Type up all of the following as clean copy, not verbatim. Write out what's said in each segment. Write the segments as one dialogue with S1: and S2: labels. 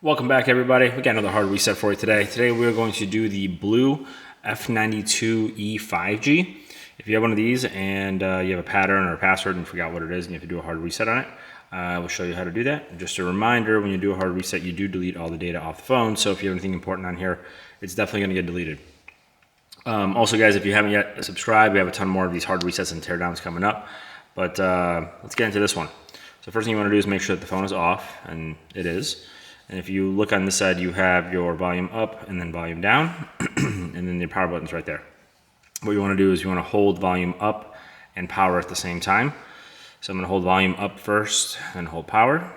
S1: Welcome back, everybody. We got another hard reset for you today. Today we're going to do the BLU F92e 5G. If you have one of these and you have a pattern or a password and forgot what it is and you have to do a hard reset on it, we'll show you how to do that. Just a reminder, when you do a hard reset, you do delete all the data off the phone. So if you have anything important on here, it's definitely going to get deleted. Also, guys, if you haven't yet subscribed, we have a ton more of these hard resets and teardowns coming up. But let's get into this one. So first thing you want to do is make sure that the phone is off, and it is. And if you look on this side, you have your volume up and then volume down, and then the power button's right there. What you want to do is you want to hold volume up and power at the same time. So I'm going to hold volume up first and hold power.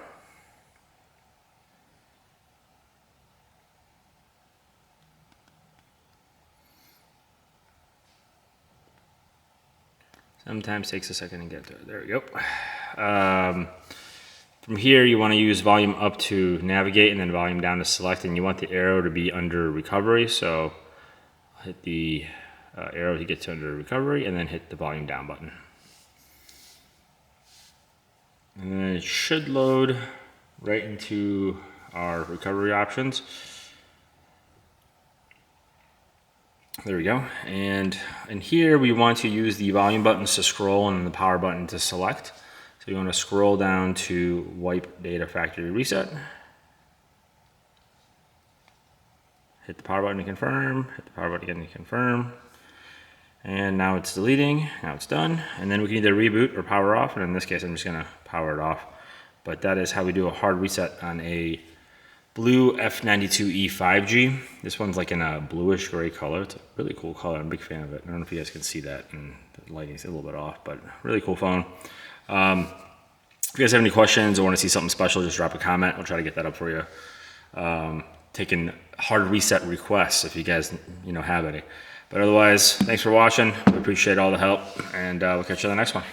S1: Sometimes takes a second to get to it. There we go. From here, you want to use volume up to navigate and then volume down to select, and you want the arrow to be under recovery. So hit the arrow to get to under recovery and then hit the volume down button. And then it should load right into our recovery options. There we go. And in here, we want to use the volume buttons to scroll and the power button to select. So you want to scroll down to wipe data factory reset. Hit the power button to confirm, hit the power button again to confirm. And now it's deleting, now it's done. And then we can either reboot or power off, and in this case I'm just gonna power it off. But that is how we do a hard reset on a BLU F92e 5G. This one's like in a bluish gray color. It's a really cool color, I'm a big fan of it. I don't know if you guys can see that, and the lighting's a little bit off, but really cool phone. If you guys have any questions or want to see something special, just drop a comment. I'll try to get that up for you. Taking hard reset requests if you guys have any. But otherwise, thanks for watching. We appreciate all the help, and we'll catch you on the next one.